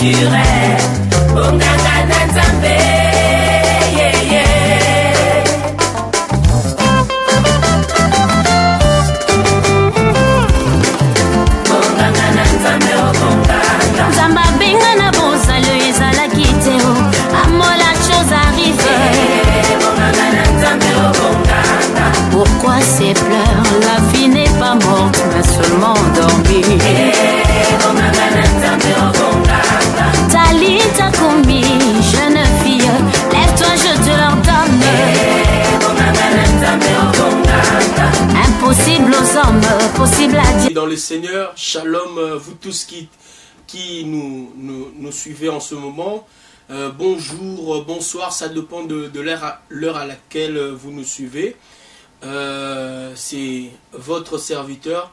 naturel. Bonganga na Nzambe, yeah, yeah. Bonganga na Nzambe, oh bonganga. Nzamba benga na bozalo ezalaki te o. Amola chose arrive. Bonganga na Nzambe, oh bonganga. Pourquoi ces pleurs? La vie n'est pas morte, mais seulement endormie. Bonganga na Nzambe, oh bonganga. Talita Koumi, jeune fille, lève-toi, je te l'ordonne. Bonganga na Nzambe, oh bonganga. Impossible aux hommes, possible à Dieu. Dans le Seigneur, shalom, vous tous qui nous suivez en ce moment. Bonjour, bonsoir, ça dépend de l'heure à laquelle vous nous suivez. C'est votre serviteur,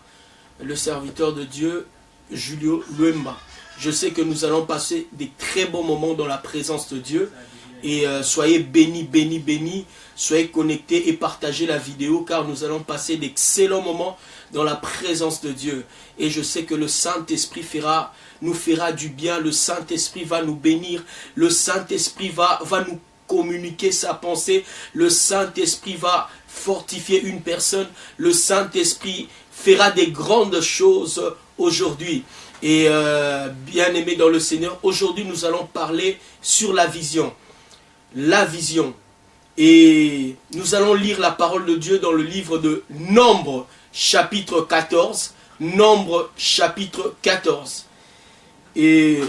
le serviteur de Dieu, Julio Luemba. Je sais que nous allons passer des très bons moments dans la présence de Dieu. Et soyez bénis, bénis, bénis. Soyez connectés et partagez la vidéo car nous allons passer d'excellents moments dans la présence de Dieu. Et je sais que le Saint-Esprit nous fera du bien. Le Saint-Esprit va nous bénir. Le Saint-Esprit va nous communiquer sa pensée. Le Saint-Esprit va fortifier une personne. Le Saint-Esprit fera des grandes choses aujourd'hui. Et bien-aimés dans le Seigneur, aujourd'hui nous allons parler sur la vision. La vision. Et nous allons lire la parole de Dieu dans le livre de Nombre, chapitre 14. Nombre, chapitre 14. Et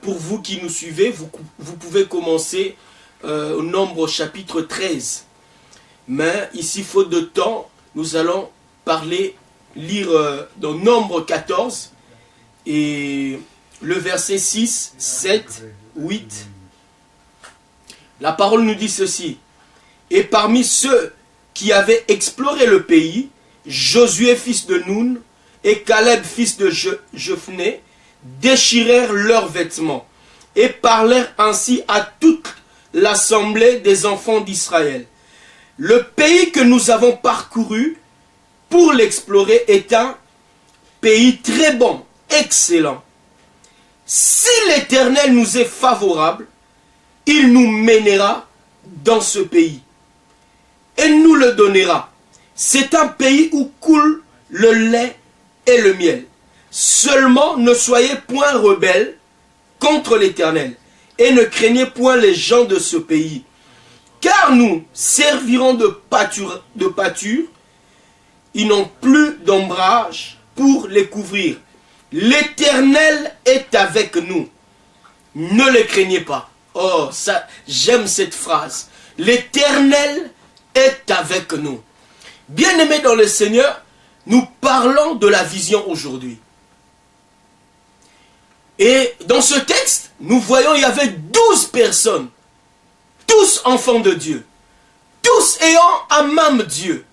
pour vous qui nous suivez, vous pouvez commencer au Nombre, chapitre 13. Mais ici, faute de temps, nous allons lire dans Nombre 14 et le verset 6, 7, 8. La parole nous dit ceci. Et parmi ceux qui avaient exploré le pays, Josué fils de Nun et Caleb fils de Jephné déchirèrent leurs vêtements et parlèrent ainsi à toute l'assemblée des enfants d'Israël. Le pays que nous avons parcouru pour l'explorer est un pays très bon, excellent. Si l'Éternel nous est favorable, il nous mènera dans ce pays et nous le donnera. C'est un pays où coule le lait et le miel. Seulement ne soyez point rebelles contre l'Éternel et ne craignez point les gens de ce pays. Car nous servirons de pâture, ils n'ont plus d'ombrage pour les couvrir. L'Éternel est avec nous. Ne les craignez pas. Oh, ça, j'aime cette phrase. L'Éternel est avec nous. Bien-aimés dans le Seigneur, nous parlons de la vision aujourd'hui. Et dans ce texte, nous voyons il y avait 12 personnes. Tous enfants de Dieu. Tous ayant un même Dieu.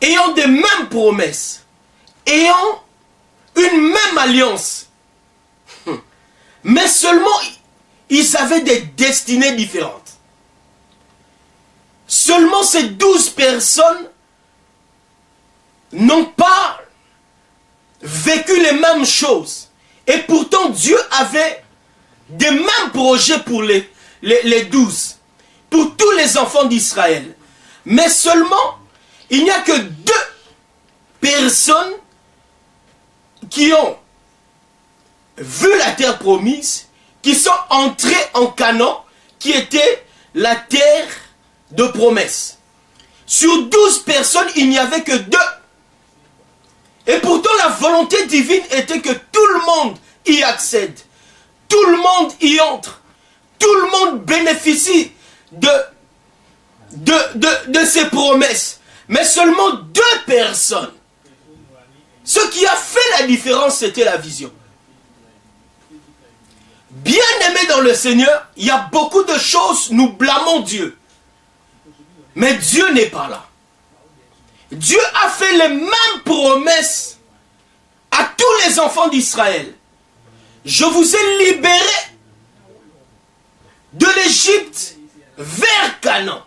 Ayant des mêmes promesses. Ayant une même alliance. Mais seulement, ils avaient des destinées différentes. Seulement ces 12 personnes n'ont pas vécu les mêmes choses. Et pourtant, Dieu avait des mêmes projets pour les 12. Pour tous les enfants d'Israël. Mais seulement, il n'y a que 2 personnes qui ont vu la terre promise, qui sont entrées en Canaan, qui était la terre de promesse. Sur 12 personnes, il n'y avait que 2. Et pourtant, la volonté divine était que tout le monde y accède. Tout le monde y entre. Tout le monde bénéficie de ces promesses. Mais seulement 2 personnes. Ce qui a fait la différence, c'était la vision. Bien-aimés dans le Seigneur, il y a beaucoup de choses, nous blâmons Dieu. Mais Dieu n'est pas là. Dieu a fait les mêmes promesses à tous les enfants d'Israël. Je vous ai libéré de l'Égypte vers Canaan.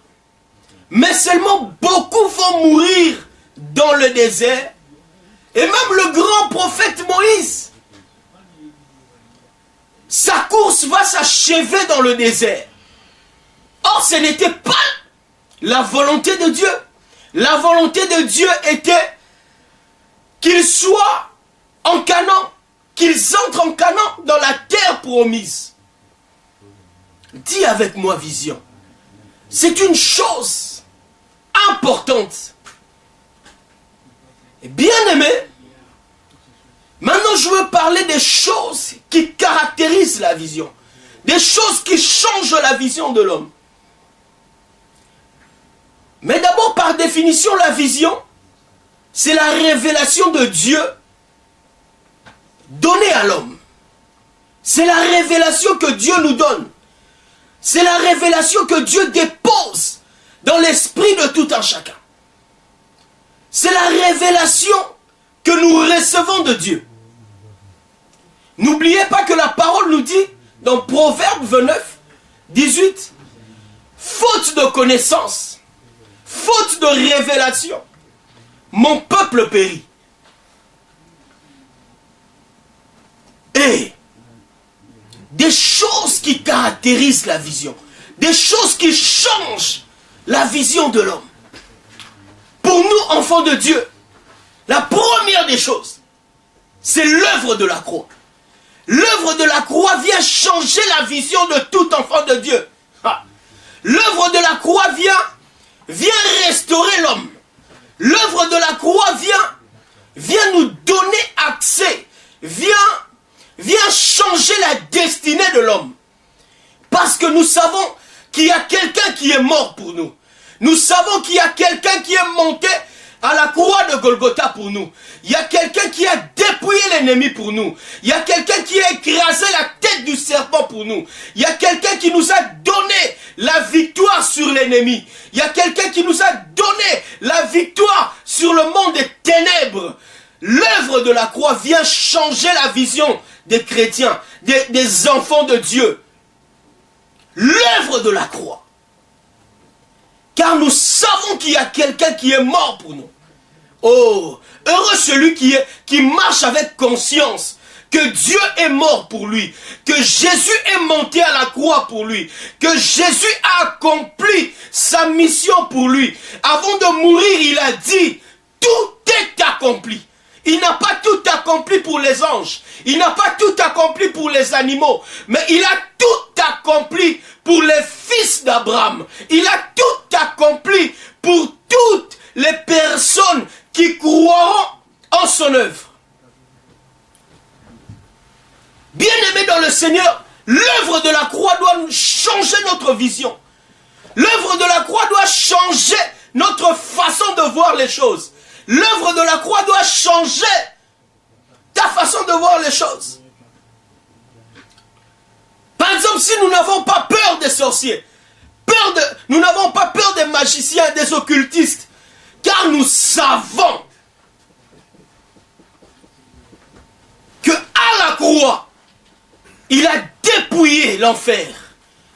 Mais seulement beaucoup vont mourir dans le désert. Et même le grand prophète Moïse, sa course va s'achever dans le désert. Or, ce n'était pas la volonté de Dieu. La volonté de Dieu était qu'ils soient en Canaan, qu'ils entrent en Canaan dans la terre promise. Dis avec moi vision. C'est une chose importante. Et bien aimé, maintenant je veux parler des choses qui caractérisent la vision. Des choses qui changent la vision de l'homme. Mais d'abord, par définition, la vision, c'est la révélation de Dieu donnée à l'homme. C'est la révélation que Dieu nous donne. C'est la révélation que Dieu dépose dans l'esprit de tout un chacun. C'est la révélation que nous recevons de Dieu. N'oubliez pas que la parole nous dit, dans Proverbe 29, 18, faute de connaissance, faute de révélation, mon peuple périt. Et des choses qui caractérisent la vision, des choses qui changent la vision de l'homme. Pour nous, enfants de Dieu, la première des choses, c'est l'œuvre de la croix. L'œuvre de la croix vient changer la vision de tout enfant de Dieu. L'œuvre de la croix vient restaurer l'homme. L'œuvre de la croix vient nous donner accès, vient changer la destinée de l'homme. Parce que nous savons qu'il y a quelqu'un qui est mort pour nous. Nous savons qu'il y a quelqu'un qui est monté à la croix de Golgotha pour nous. Il y a quelqu'un qui a dépouillé l'ennemi pour nous. Il y a quelqu'un qui a écrasé la tête du serpent pour nous. Il y a quelqu'un qui nous a donné la victoire sur l'ennemi. Il y a quelqu'un qui nous a donné la victoire sur le monde des ténèbres. L'œuvre de la croix vient changer la vision des chrétiens, des enfants de Dieu. L'œuvre de la croix. Car nous savons qu'il y a quelqu'un qui est mort pour nous. Oh, heureux celui qui marche avec conscience que Dieu est mort pour lui, que Jésus est monté à la croix pour lui, que Jésus a accompli sa mission pour lui. Avant de mourir, il a dit, tout est accompli. Il n'a pas tout accompli pour les anges. Il n'a pas tout accompli pour les animaux. Mais il a tout accompli pour les fils d'Abraham. Il a tout accompli pour toutes les personnes qui croiront en son œuvre. Bien-aimés dans le Seigneur, l'œuvre de la croix doit changer notre vision. L'œuvre de la croix doit changer notre façon de voir les choses. L'œuvre de la croix doit changer ta façon de voir les choses. Par exemple, si nous n'avons pas peur des sorciers, nous n'avons pas peur des magiciens, des occultistes, car nous savons que à la croix, il a dépouillé l'enfer.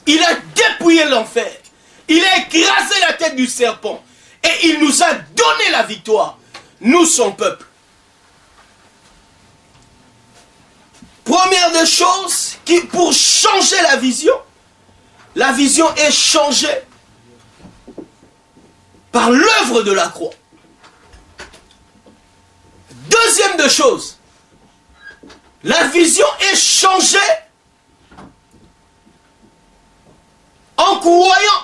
Il a dépouillé l'enfer. Il a écrasé la tête du serpent. Et il nous a donné la victoire. Nous, son peuple. Première des choses, pour changer la vision est changée par l'œuvre de la croix. Deuxième des choses, la vision est changée en croyant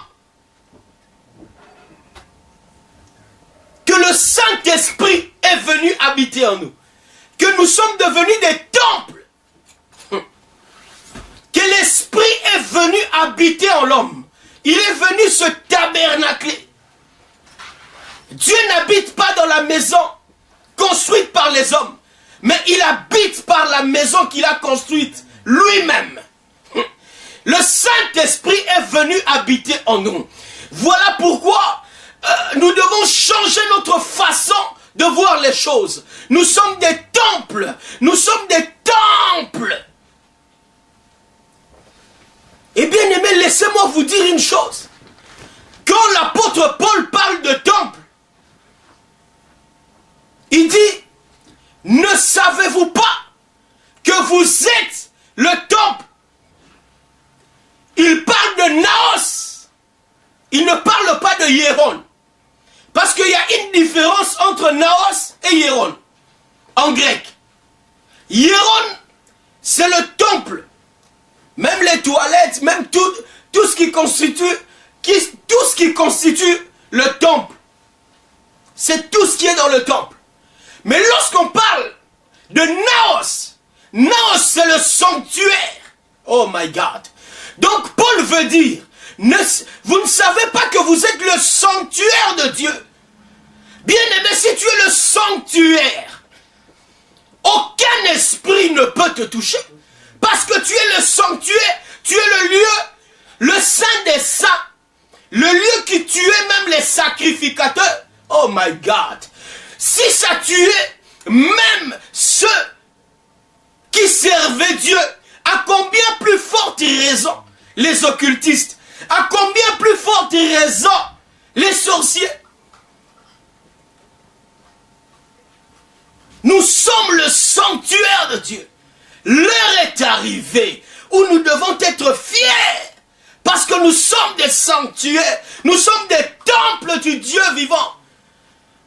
que le Saint-Esprit est venu habiter en nous. Que nous sommes devenus des temples. Que l'Esprit est venu habiter en l'homme. Il est venu se tabernacler. Dieu n'habite pas dans la maison construite par les hommes. Mais il habite par la maison qu'il a construite lui-même. Le Saint-Esprit est venu habiter en nous. Voilà pourquoi nous devons changer notre façon de voir les choses. Nous sommes des temples. Nous sommes des temples. Et bien aimé, laissez-moi vous dire une chose. Quand l'apôtre Paul parle de temple, il dit, ne savez-vous pas que vous êtes le temple entre Naos et Hieron, en grec. Hieron, c'est le temple. Même les toilettes, même tout ce qui constitue le temple. C'est tout ce qui est dans le temple. Mais lorsqu'on parle de Naos, Naos c'est le sanctuaire. Oh my God. Donc Paul veut dire, vous ne savez pas que vous êtes le sanctuaire de Dieu. Bien-aimé, si tu es le sanctuaire, aucun esprit ne peut te toucher. Parce que tu es le sanctuaire, tu es le lieu, le saint des saints. Le lieu qui tuait même les sacrificateurs. Oh my God. Si ça tuait même ceux qui servaient Dieu, à combien plus forte raison les occultistes, à combien plus forte raison les sorciers. Nous sommes le sanctuaire de Dieu. L'heure est arrivée où nous devons être fiers parce que nous sommes des sanctuaires, nous sommes des temples du Dieu vivant.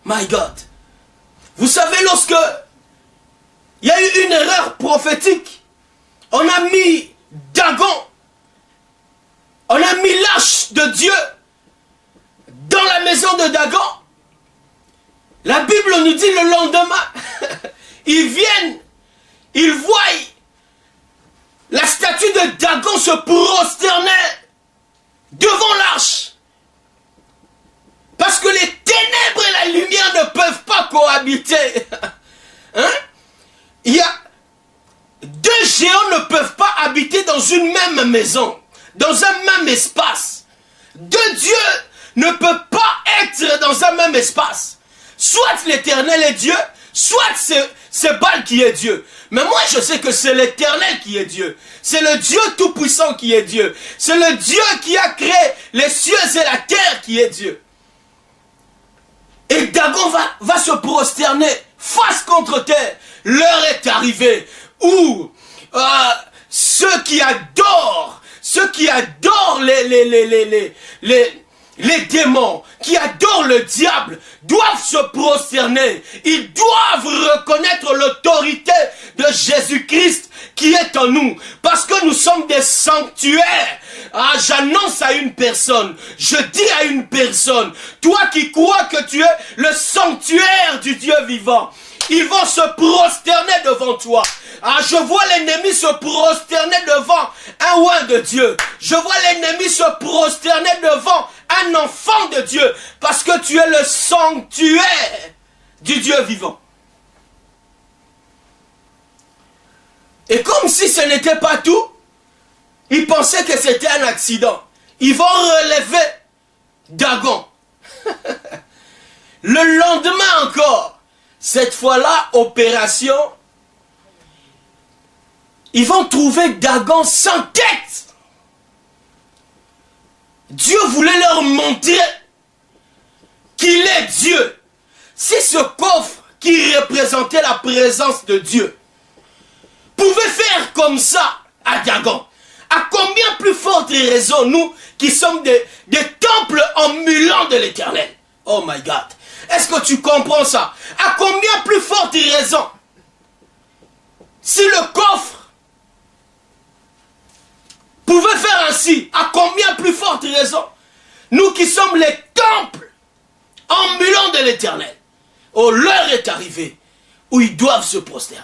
My God. Vous savez, lorsque il y a eu une erreur prophétique, on a mis Dagon, on a mis l'arche de Dieu dans la maison de Dagon. La Bible nous dit le lendemain, ils viennent, ils voient la statue de Dagon se prosterner devant l'arche. Parce que les ténèbres et la lumière ne peuvent pas cohabiter. Hein? Il y a deux géants ne peuvent pas habiter dans une même maison, dans un même espace. Deux dieux ne peuvent pas être dans un même espace. Soit l'Éternel est Dieu, soit c'est Baal qui est Dieu. Mais moi je sais que c'est l'Éternel qui est Dieu. C'est le Dieu tout-puissant qui est Dieu. C'est le Dieu qui a créé les cieux et la terre qui est Dieu. Et Dagon va se prosterner face contre terre. L'heure est arrivée où ceux qui adorent les démons, qui adorent le diable, doivent se prosterner. Ils doivent reconnaître l'autorité de Jésus-Christ qui est en nous. Parce que nous sommes des sanctuaires. Ah, j'annonce à une personne, je dis à une personne, toi qui crois que tu es le sanctuaire du Dieu vivant, ils vont se prosterner devant toi. Ah, je vois l'ennemi se prosterner devant un oint de Dieu. Je vois l'ennemi se prosterner devant un enfant de Dieu. Parce que tu es le sanctuaire du Dieu vivant. Et comme si ce n'était pas tout, ils pensaient que c'était un accident. Ils vont relever Dagon. Le lendemain encore, cette fois-là, opération, ils vont trouver Dagon sans tête. Dieu voulait leur montrer qu'il est Dieu. Si ce coffre qui représentait la présence de Dieu pouvait faire comme ça à Dagon, à combien plus forte raison nous qui sommes des temples ambulants de l'Éternel. Oh my God. Est-ce que tu comprends ça? À combien plus forte raison? Si le coffre pouvait faire ainsi, à combien plus forte raison? Nous qui sommes les temples ambulants de l'Éternel. Oh, l'heure est arrivée où ils doivent se prosterner.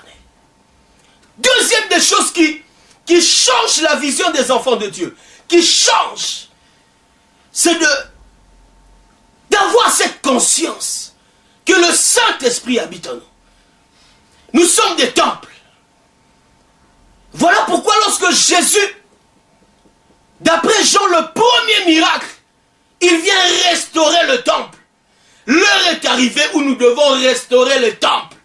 Deuxième des choses qui change la vision des enfants de Dieu, qui change, c'est d'avoir cette conscience que le Saint-Esprit habite en nous. Nous sommes des temples. Voilà pourquoi lorsque Jésus, d'après Jean, le premier miracle, il vient restaurer le temple. L'heure est arrivée où nous devons restaurer le temple.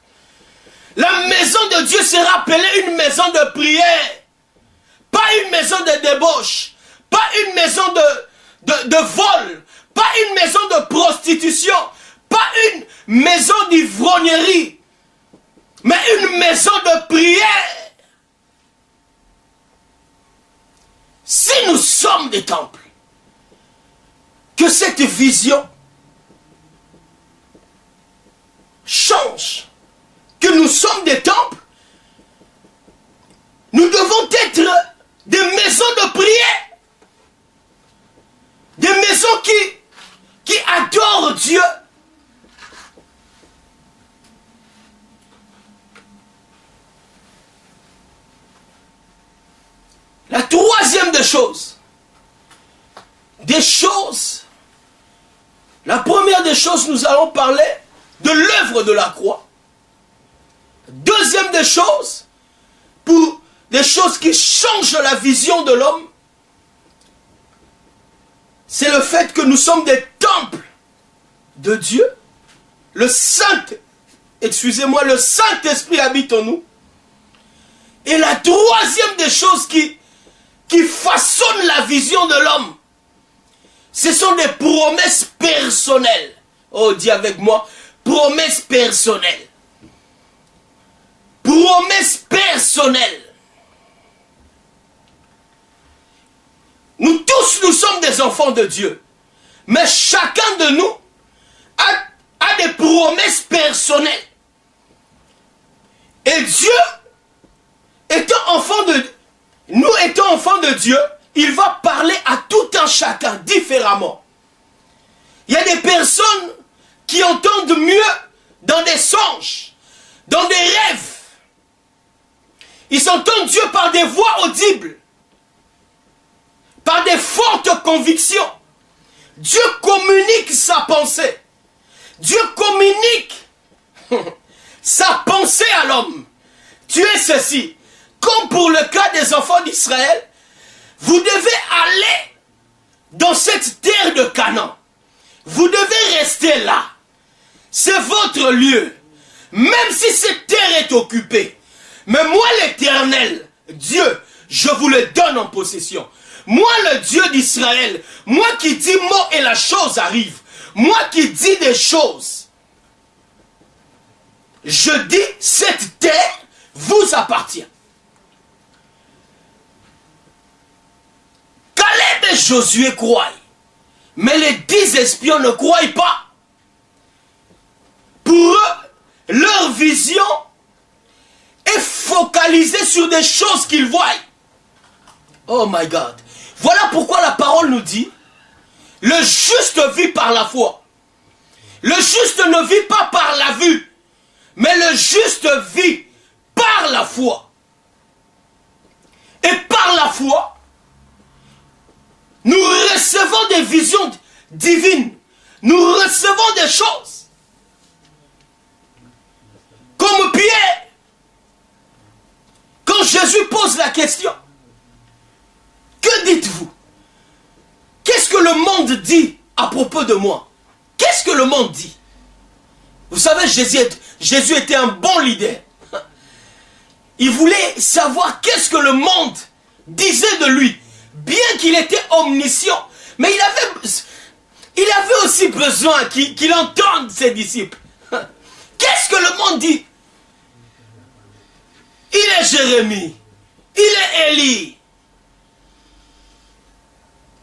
La maison de Dieu sera appelée une maison de prière. Pas une maison de débauche. Pas une maison de vol. Pas une maison de prostitution. Pas une maison d'ivrognerie. Mais une maison de prière. Si nous sommes des temples, que cette vision songe que nous sommes des temples, nous devons être des maisons de prière. Des maisons qui adorent Dieu. La troisième des choses, la première des choses, nous allons parler de l'œuvre de la croix. Deuxième des choses, pour des choses qui changent la vision de l'homme, c'est le fait que nous sommes des temples de Dieu. Le Saint-Esprit habite en nous. Et la troisième des choses qui façonnent la vision de l'homme, ce sont des promesses personnelles. Oh, dis avec moi, promesses personnelles. Promesses personnelles. Nous tous, nous sommes des enfants de Dieu. Mais chacun de nous a des promesses personnelles. Et Dieu, étant enfant de Dieu, il va parler à tout un chacun différemment. Il y a des personnes qui entendent mieux dans des songes, dans des rêves. Ils entendent Dieu par des voix audibles, par des fortes convictions. Dieu communique sa pensée. Dieu communique sa pensée à l'homme. Tu es ceci. Comme pour le cas des enfants d'Israël, vous devez aller dans cette terre de Canaan. Vous devez rester là. C'est votre lieu. Même si cette terre est occupée. Mais moi, l'Éternel, Dieu, je vous le donne en possession. Moi, le Dieu d'Israël, moi qui dis mot et la chose arrive. Moi qui dis des choses. Je dis, cette terre vous appartient. Caleb et Josué croient. Mais les 10 espions ne croient pas. Pour eux, leur vision est focalisée sur des choses qu'ils voient. Oh my God. Voilà pourquoi la parole nous dit, le juste vit par la foi. Le juste ne vit pas par la vue, mais le juste vit par la foi. Et par la foi, nous recevons des visions divines. Nous recevons des choses. Comme Pierre, quand Jésus pose la question, que dites-vous? Qu'est-ce que le monde dit à propos de moi? Qu'est-ce que le monde dit? Vous savez, Jésus était un bon leader. Il voulait savoir qu'est-ce que le monde disait de lui. Bien qu'il était omniscient, mais il avait aussi besoin qu'il entende ses disciples. Qu'est-ce que le monde dit? Il est Jérémie, il est Élie.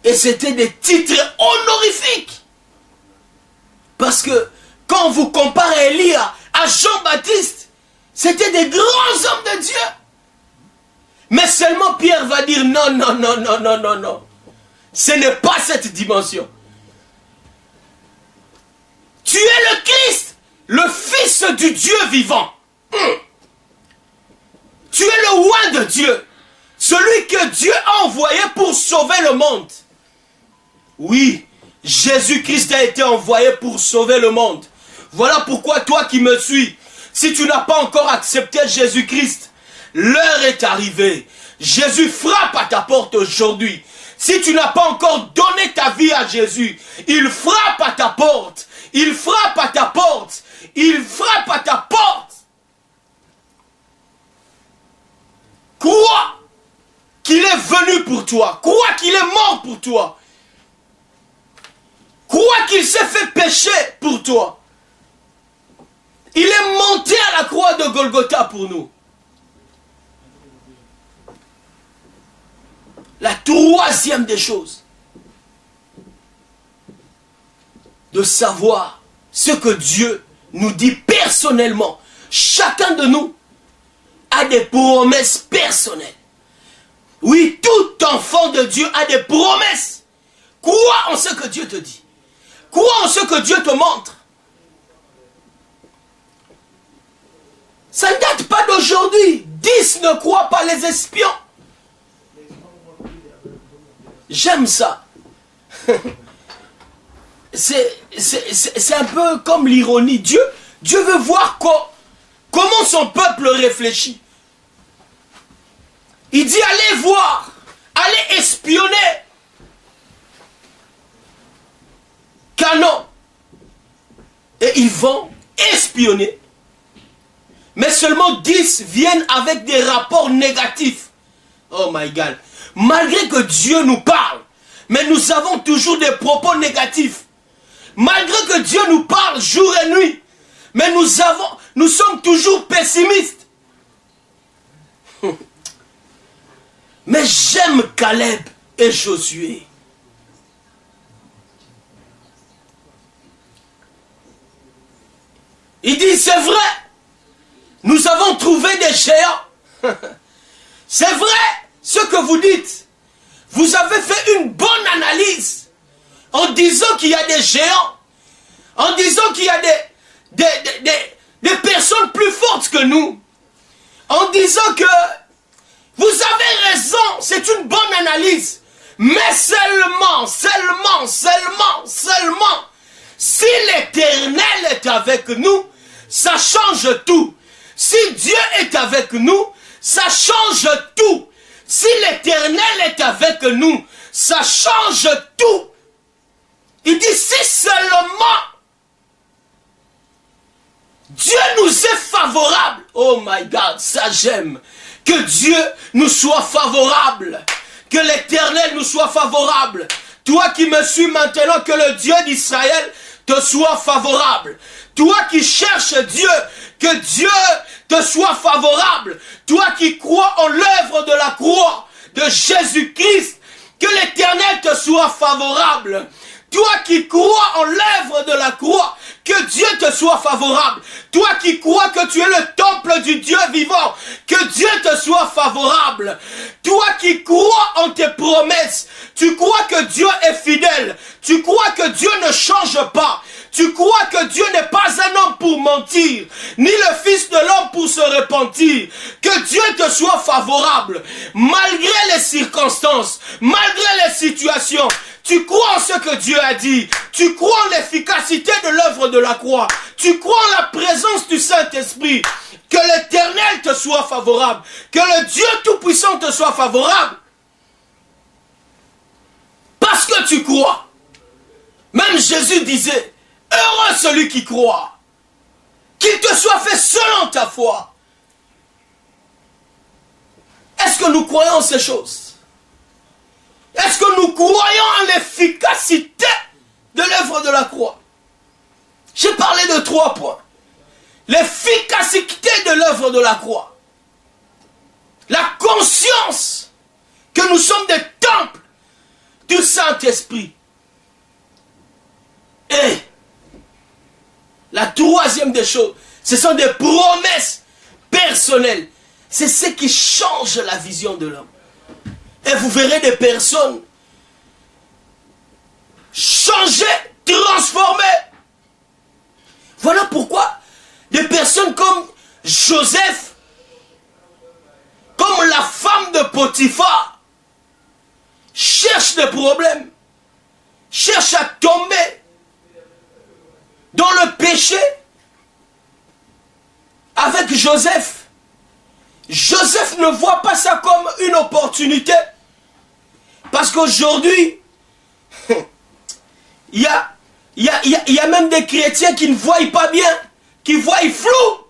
Et c'était des titres honorifiques. Parce que quand vous comparez Élie à Jean-Baptiste, c'était des grands hommes de Dieu. Mais seulement Pierre va dire non, non, non, non, non, non, non. Ce n'est pas cette dimension. Tu es le Christ, le Fils du Dieu vivant. Tu es le roi de Dieu, celui que Dieu a envoyé pour sauver le monde. Oui, Jésus-Christ a été envoyé pour sauver le monde. Voilà pourquoi toi qui me suis, si tu n'as pas encore accepté Jésus-Christ, l'heure est arrivée. Jésus frappe à ta porte aujourd'hui. Si tu n'as pas encore donné ta vie à Jésus, il frappe à ta porte. Il frappe à ta porte. Il frappe à ta porte. Crois qu'il est venu pour toi. Crois qu'il est mort pour toi. Crois qu'il s'est fait pécher pour toi. Il est monté à la croix de Golgotha pour nous. La troisième des choses, de savoir ce que Dieu nous dit personnellement, chacun de nous a des promesses personnelles. Oui, tout enfant de Dieu a des promesses. Crois en ce que Dieu te dit. Crois en ce que Dieu te montre. Ça ne date pas d'aujourd'hui. 10 ne croient pas les espions. J'aime ça. C'est un peu comme l'ironie. Dieu veut voir comment son peuple réfléchit. Il dit allez voir, allez espionner. Canon. Et ils vont espionner. Mais seulement 10 viennent avec des rapports négatifs. Oh my God. Malgré que Dieu nous parle, mais nous avons toujours des propos négatifs. Malgré que Dieu nous parle jour et nuit, mais nous sommes toujours pessimistes. Mais j'aime Caleb et Josué. Il dit, c'est vrai, nous avons trouvé des géants. C'est vrai ce que vous dites. Vous avez fait une bonne analyse en disant qu'il y a des géants, en disant qu'il y a des personnes plus fortes que nous, en disant que vous avez raison, c'est une bonne analyse, mais seulement, si l'Éternel est avec nous, ça change tout. Si Dieu est avec nous, ça change tout. Si l'Éternel est avec nous, ça change tout. Il dit si seulement Dieu nous est favorable. Oh my God, ça j'aime. Que Dieu nous soit favorable. Que l'Éternel nous soit favorable. Toi qui me suis maintenant, que le Dieu d'Israël te soit favorable. Toi qui cherches Dieu, que Dieu te soit favorable. Toi qui crois en l'œuvre de la croix de Jésus-Christ, que l'Éternel te soit favorable. Toi qui crois en l'œuvre de la croix, que Dieu te soit favorable. Toi qui crois que tu es le temple du Dieu vivant, que Dieu te soit favorable. Toi qui crois en tes promesses, tu crois que Dieu est fidèle. Tu crois que Dieu ne change pas. Tu crois que Dieu n'est pas un homme pour mentir, ni le fils de l'homme pour se repentir. Que Dieu te soit favorable, malgré les circonstances, malgré les situations. Tu crois en ce que Dieu a dit. Tu crois en l'efficacité de l'œuvre de la croix. Tu crois en la présence du Saint-Esprit. Que l'Éternel te soit favorable. Que le Dieu Tout-Puissant te soit favorable. Parce que tu crois. Même Jésus disait, heureux celui qui croit. Qu'il te soit fait selon ta foi. Est-ce que nous croyons en ces choses? Est-ce que nous croyons en l'efficacité de l'œuvre de la croix? J'ai parlé de 3 points. L'efficacité de l'œuvre de la croix. La conscience que nous sommes des temples du Saint-Esprit. Et la 3e des choses, ce sont des promesses personnelles. C'est ce qui change la vision de l'homme. Et vous verrez des personnes changer, transformer. Voilà pourquoi des personnes comme Joseph, comme la femme de Potiphar, cherchent des problèmes, cherchent à tomber dans le péché avec Joseph. Joseph ne voit pas ça comme une opportunité. Parce qu'aujourd'hui, il y a même des chrétiens qui ne voient pas bien, qui voient flou.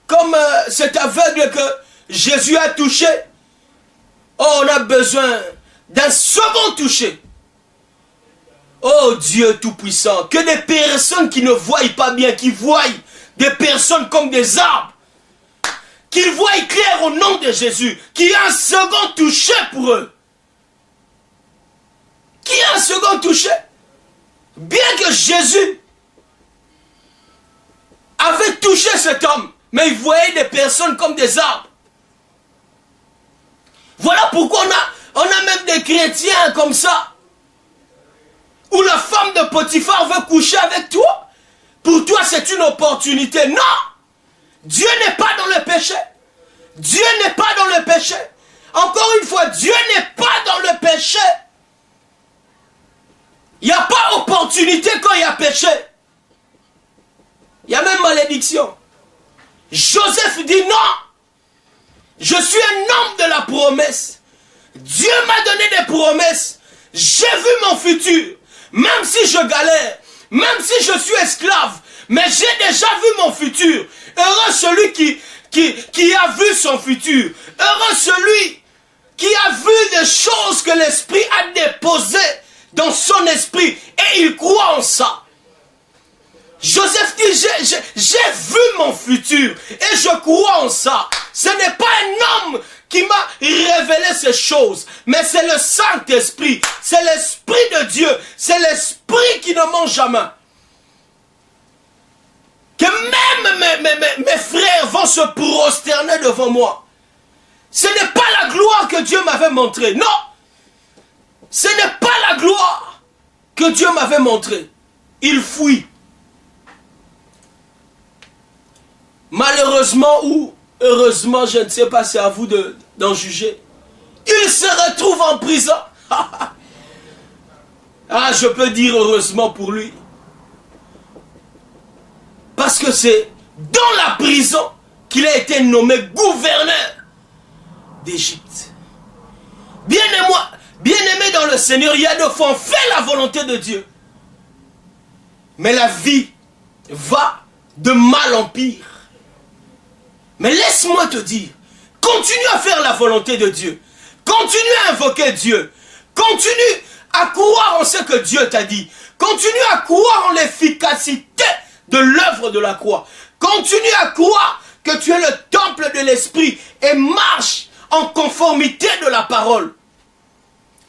Comme cet aveugle que Jésus a touché. Oh, on a besoin d'un second toucher. Oh Dieu Tout-Puissant, que des personnes qui ne voient pas bien, qui voient des personnes comme des arbres, qu'ils voient clair au nom de Jésus, qu'il y a un second toucher pour eux. Qu'il y a un second toucher. Bien que Jésus touché cet homme, mais il voyait des personnes comme des arbres. Voilà pourquoi on a même des chrétiens comme ça. Où la femme de Potiphar veut coucher avec toi. Pour toi, c'est une opportunité. Non! Dieu n'est pas dans le péché. Dieu n'est pas dans le péché. Encore une fois, Dieu n'est pas dans le péché. Il n'y a pas opportunité quand il y a péché. Il y a même malédiction. Joseph dit non. Je suis un homme de la promesse. Dieu m'a donné des promesses. J'ai vu mon futur. Même si je galère, même si je suis esclave, mais j'ai déjà vu mon futur. Heureux celui qui a vu son futur. Heureux celui qui a vu des choses que l'Esprit a déposées dans son esprit et il croit en ça. Joseph dit, j'ai vu mon futur et je crois en ça. Ce n'est pas un homme qui m'a révélé ces choses, mais c'est le Saint-Esprit, c'est l'Esprit de Dieu, c'est l'Esprit qui ne ment jamais. Que même mes frères vont se prosterner devant moi. Ce n'est pas la gloire que Dieu m'avait montrée, non. Ce n'est pas la gloire que Dieu m'avait montrée. Il fuit. Malheureusement ou heureusement, je ne sais pas, c'est à vous d'en juger. Il se retrouve en prison. Ah, je peux dire heureusement pour lui. Parce que c'est dans la prison qu'il a été nommé gouverneur d'Égypte. Bien-aimé dans le Seigneur, il y a deux fois, on fait la volonté de Dieu. Mais la vie va de mal en pire. Mais laisse-moi te dire, continue à faire la volonté de Dieu. Continue à invoquer Dieu. Continue à croire en ce que Dieu t'a dit. Continue à croire en l'efficacité de l'œuvre de la croix. Continue à croire que tu es le temple de l'Esprit et marche en conformité de la parole.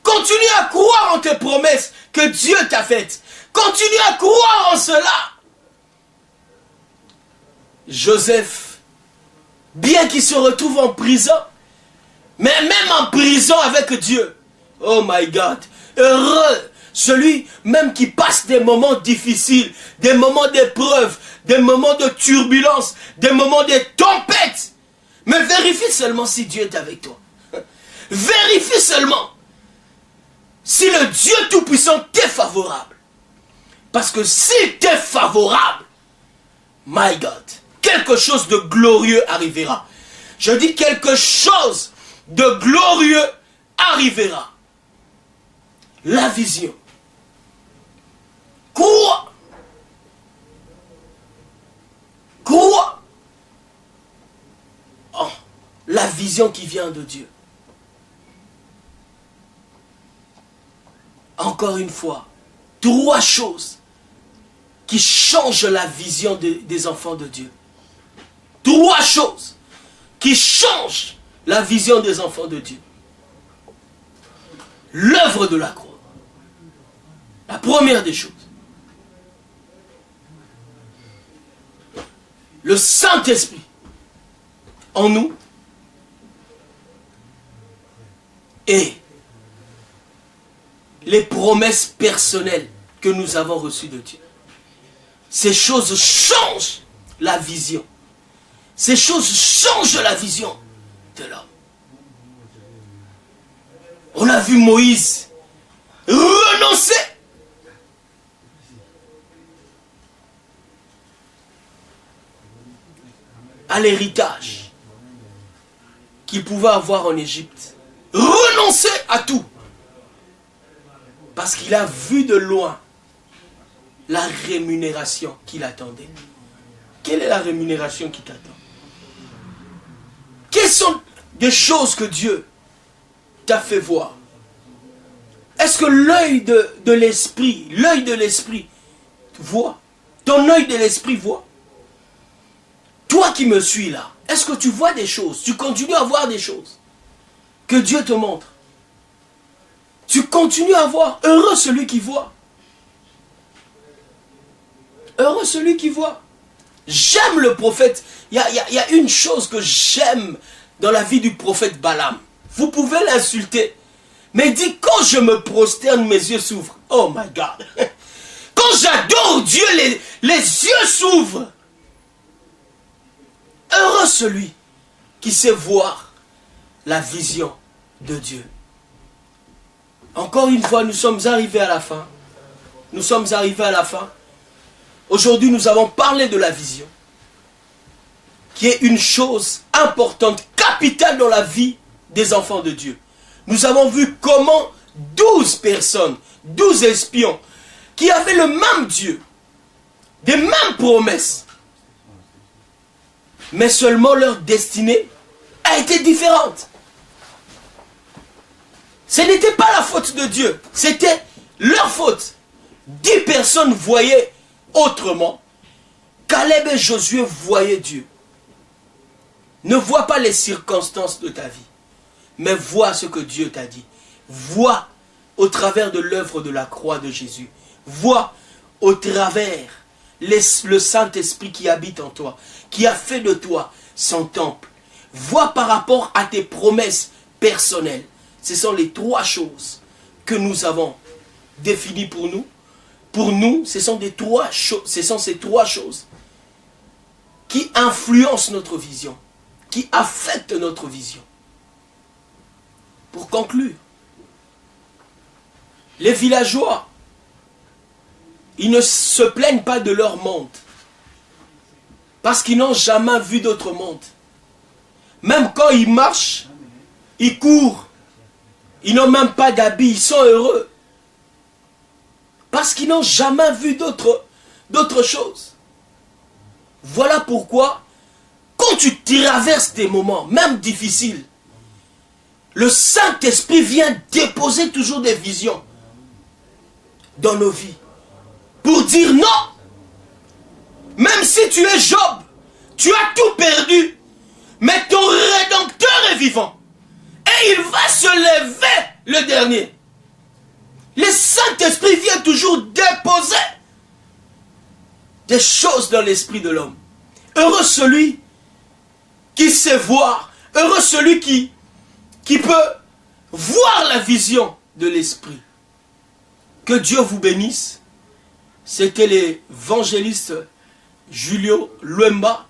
Continue à croire en tes promesses que Dieu t'a faites. Continue à croire en cela. Joseph, bien qu'il se retrouve en prison, mais même en prison avec Dieu, oh my God, heureux celui même qui passe des moments difficiles, des moments d'épreuve, des moments de turbulence, des moments de tempête. Mais vérifie seulement si Dieu est avec toi. Vérifie seulement si le Dieu Tout-Puissant t'est favorable. Parce que s'il t'est favorable, my God, quelque chose de glorieux arrivera. Je dis quelque chose de glorieux arrivera. La vision. Crois. Crois. Oh, la vision qui vient de Dieu. Encore une fois, trois choses qui changent la vision des enfants de Dieu. Trois choses qui changent la vision des enfants de Dieu. L'œuvre de la croix. La première des choses. Le Saint-Esprit en nous et les promesses personnelles que nous avons reçues de Dieu. Ces choses changent la vision. Ces choses changent la vision de l'homme. On a vu Moïse renoncer à l'héritage qu'il pouvait avoir en Égypte. Renoncer à tout. Parce qu'il a vu de loin la rémunération qu'il attendait. Quelle est la rémunération qui t'attend? Quelles sont des choses que Dieu t'a fait voir? Est-ce que l'œil de l'esprit voit? Ton œil de l'esprit voit? Toi qui me suis là, est-ce que tu vois des choses? Tu continues à voir des choses que Dieu te montre? Tu continues à voir. Heureux celui qui voit. Heureux celui qui voit. J'aime le prophète. Il y a une chose que j'aime dans la vie du prophète Balaam. Vous pouvez l'insulter. Mais il dit, quand je me prosterne, mes yeux s'ouvrent. Oh my God. Quand j'adore Dieu, les yeux s'ouvrent. Heureux celui qui sait voir la vision de Dieu. Encore une fois, nous sommes arrivés à la fin. Nous sommes arrivés à la fin. Aujourd'hui, nous avons parlé de la vision, qui est une chose importante, capitale dans la vie des enfants de Dieu. Nous avons vu comment 12 personnes, 12 espions, qui avaient le même Dieu, des mêmes promesses, mais seulement leur destinée a été différente. Ce n'était pas la faute de Dieu, c'était leur faute. 10 personnes voyaient autrement. Caleb et Josué voyaient Dieu. Ne vois pas les circonstances de ta vie, mais vois ce que Dieu t'a dit. Vois au travers de l'œuvre de la croix de Jésus. Vois au travers le Saint-Esprit qui habite en toi, qui a fait de toi son temple. Vois par rapport à tes promesses personnelles. Ce sont les 3 choses que nous avons définies pour nous. Pour nous, ce sont ces 3 choses qui influencent notre vision, qui affectent notre vision. Pour conclure, les villageois, ils ne se plaignent pas de leur monde, parce qu'ils n'ont jamais vu d'autre monde. Même quand ils marchent, ils courent, ils n'ont même pas d'habits, ils sont heureux. Parce qu'ils n'ont jamais vu d'autre chose. Voilà pourquoi, quand tu traverses des moments, même difficiles, le Saint-Esprit vient déposer toujours des visions dans nos vies. Pour dire non. Même si tu es Job, tu as tout perdu, mais ton Rédempteur est vivant. Et il va se lever le dernier. Le Saint-Esprit vient toujours déposer des choses dans l'esprit de l'homme. Heureux celui qui sait voir. Heureux celui qui peut voir la vision de l'esprit. Que Dieu vous bénisse. C'était l'évangéliste Julio Luemba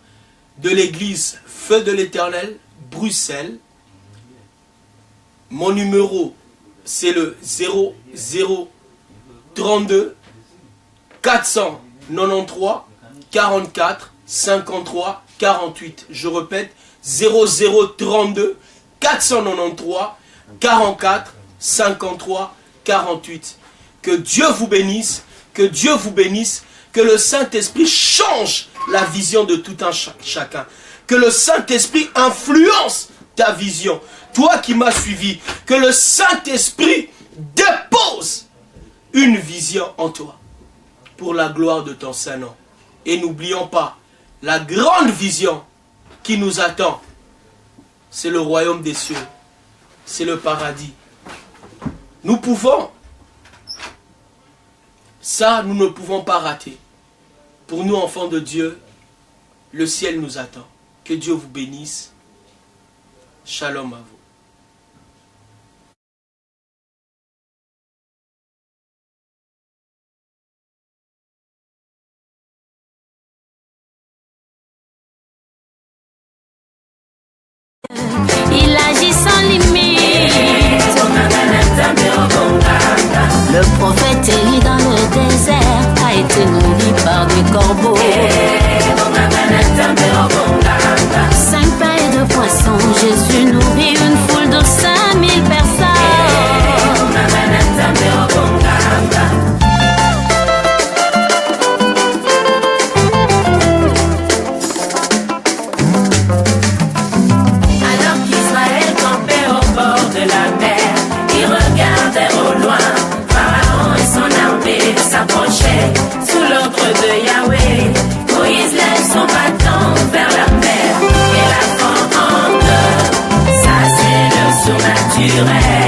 de l'église Feu de l'Éternel, Bruxelles. Mon numéro, c'est le 0032 493 44 53 48. Je répète, 0032 493 44 53 48. Que Dieu vous bénisse, que Dieu vous bénisse, que le Saint-Esprit change la vision de tout un chacun. Que le Saint-Esprit influence ta vision. Toi qui m'as suivi, que le Saint-Esprit dépose une vision en toi pour la gloire de ton Saint-Nom. Et n'oublions pas, la grande vision qui nous attend, c'est le royaume des cieux, c'est le paradis. Nous pouvons, ça nous ne pouvons pas rater. Pour nous enfants de Dieu, le ciel nous attend. Que Dieu vous bénisse. Shalom à vous. Il agit sans limite. Le prophète Élie dans le désert a été nourri par des corbeaux. 5 pains et 2 poissons, Jésus nourrit une foule de 5000 personnes. Alors qu'Israël campait au bord de la mer, ils regardaient au loin. Pharaon et son armée s'approchaient sous l'ordre de Yahweh. Moïse lève son bâton vers la mer et la fend en deux. Ça c'est le surnaturel.